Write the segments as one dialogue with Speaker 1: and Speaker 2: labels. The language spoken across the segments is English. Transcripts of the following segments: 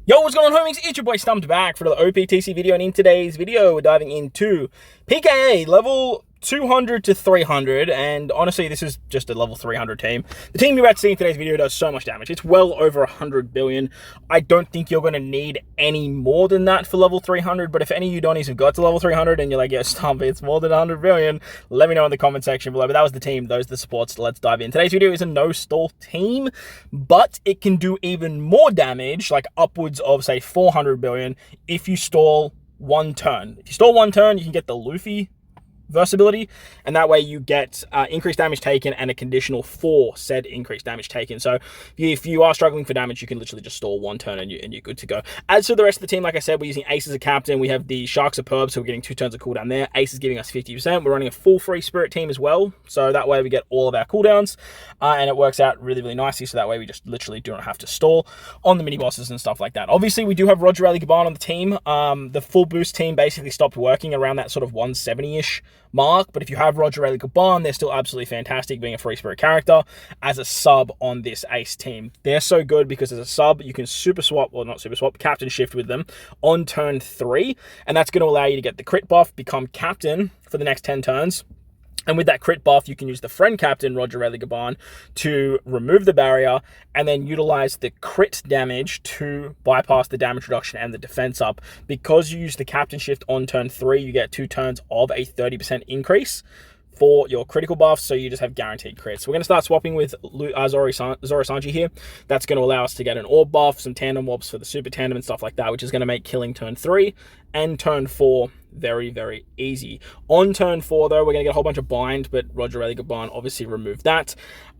Speaker 1: Yo, what's going on, homies? It's your boy Stumped back for the OPTC video, and in today's video, we're diving into PKA level 200 to 300, and honestly, this is just a level 300 team. The team you're about to see in today's video does so much damage. It's well over 100 billion. I don't think you're going to need any more than that for level 300, but if any of you Donnies have got to level 300 and you're like, yeah, Stump, it's more than 100 billion, let me know in the comment section below. But that was the team, those are the supports. Let's dive in. Today's video is a no-stall team, but it can do even more damage, like upwards of, say, 400 billion if you stall one turn. If you stall one turn, you can get the Luffy versatility, and that way you get increased damage taken and a conditional for said increased damage taken. So if you are struggling for damage, you can literally just stall one turn and you're good to go. As for the rest of the team, like I said, we're using Ace as a captain. We have the Shark Superb, so we're getting 2 turns of cooldown there. Ace is giving us 50%. We're running a full free spirit team as well, so that way we get all of our cooldowns, and it works out really, really nicely, so that way we just literally do not have to stall on the mini bosses and stuff like that. Obviously, we do have Roger Rally Gaban on the team. The full boost team basically stopped working around that sort of 170-ish mark, but if you have Roger Rally Gaban, they're still absolutely fantastic being a free spirit character as a sub on this Ace team. They're so good because as a sub, you can super swap, well, not super swap, captain shift with them on turn 3, and that's going to allow you to get the crit buff, become captain for the next 10 turns. And with that crit buff, you can use the friend captain, Roger Rally Gaban, to remove the barrier and then utilize the crit damage to bypass the damage reduction and the defense up. Because you use the captain shift on turn 3, you get 2 turns of a 30% increase for your critical buffs, so you just have guaranteed crits. So we're going to start swapping with Zoro Sanji here. That's going to allow us to get an orb buff, some tandem orbs for the super tandem and stuff like that, which is going to make killing turn 3 and turn 4 very, very easy. On turn 4, though, we're going to get a whole bunch of bind, but Roger Rally Gaban obviously removed that.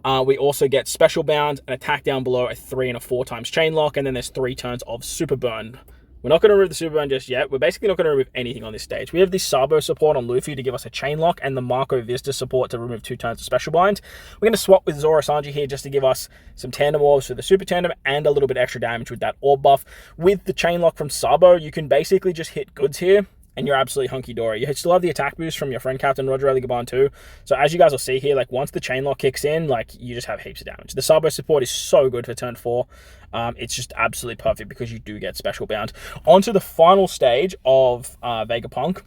Speaker 1: We also get special bound, an attack down below, a 3 and a 4 times chain lock, and then there's 3 turns of super burn. We're not going to remove the super burn just yet. We're basically not going to remove anything on this stage. We have the Sabo support on Luffy to give us a chain lock, and the Marco Vista support to remove 2 turns of special bind. We're going to swap with Zoro Sanji here just to give us some tandem orbs for the super tandem and a little bit extra damage with that orb buff. With the chain lock from Sabo, you can basically just hit goods here, and you're absolutely hunky-dory. You still have the attack boost from your friend captain, Roger Rally Gaban too. So as you guys will see here, like once the chain lock kicks in, like you just have heaps of damage. The Sabo support is so good for turn 4. It's just absolutely perfect because you do get special bound. Onto the final stage of Vegapunk.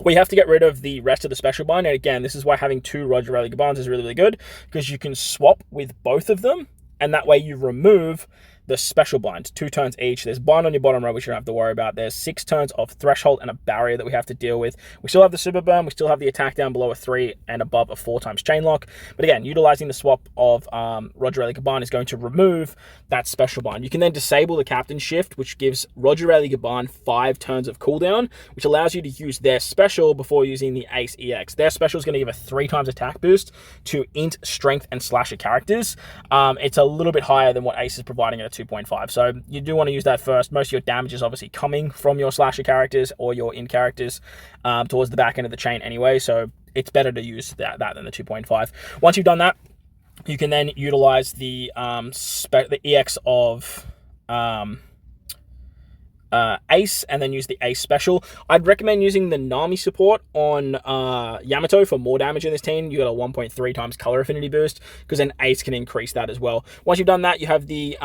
Speaker 1: We have to get rid of the rest of the special bind. And again, this is why having 2 Roger Rally Gabans is really, really good, because you can swap with both of them, and that way you remove the special bind, 2 turns each. There's bind on your bottom row, which you don't have to worry about. There's 6 turns of threshold and a barrier that we have to deal with. We still have the super burn. We still have the attack down below a 3 and above a 4 times chain lock. But again, utilizing the swap of Roger Rally Gaban is going to remove that special bind. You can then disable the captain shift, which gives Roger Rally Gaban 5 turns of cooldown, which allows you to use their special before using the Ace EX. Their special is going to give a 3 times attack boost to int, strength, and slasher characters. It's a little bit higher than what Ace is providing at 2.5. So you do want to use that first. Most of your damage is obviously coming from your slasher characters or your in characters towards the back end of the chain anyway. So it's better to use that than the 2.5. Once you've done that, you can then utilize the EX of Ace, and then use the Ace special. I'd recommend using the Nami support on Yamato for more damage in this team. You got a 1.3 times color affinity boost, because then Ace can increase that as well. Once you've done that, you have the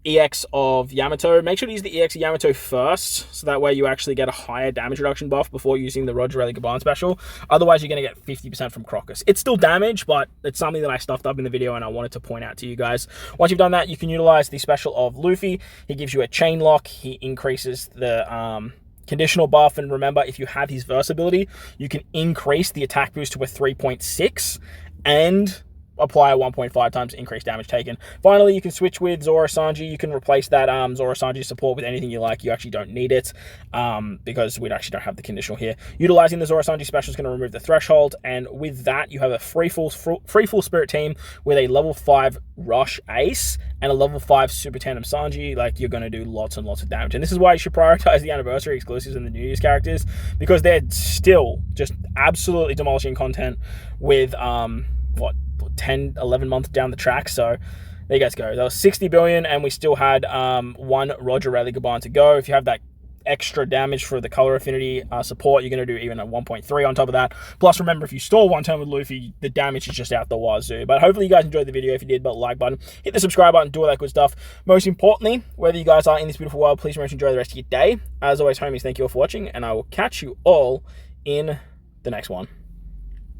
Speaker 1: EX of Yamato. Make sure to use the EX of Yamato first, so that way you actually get a higher damage reduction buff before using the Roger Rally Gaban special. Otherwise, you're going to get 50% from Crocus. It's still damage, but it's something that I stuffed up in the video and I wanted to point out to you guys. Once you've done that, you can utilize the special of Luffy. He gives you a chain lock. He increases the conditional buff, and remember, if you have his versatility, you can increase the attack boost to a 3.6 and apply a 1.5 times increased damage taken. Finally, you can switch with Zoro Sanji. You can replace that Zoro Sanji support with anything you like. You actually don't need it because we actually don't have the conditional here. Utilizing the Zoro Sanji special is going to remove the threshold, and with that, you have a free full spirit team with a level 5 rush Ace and a level 5 super tandem Sanji. Like, you're going to do lots and lots of damage, and this is why you should prioritize the anniversary exclusives and the New Year's characters, because they're still just absolutely demolishing content with what, 10, 11 months down the track. So there you guys go. That was 60 billion, and we still had 1 Roger Rally Gaban to go. If you have that extra damage for the color affinity support. You're going to do even a 1.3 on top of that. Plus, remember, if you store one turn with Luffy, the damage is just out the wazoo. But hopefully you guys enjoyed the video. If you did, but like button, hit the subscribe button, do all that good stuff. Most importantly, whether you guys are in this beautiful world, please remember to enjoy the rest of your day. As always, homies, thank you all for watching, and I will catch you all in the next one.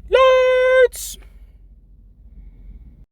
Speaker 1: Let's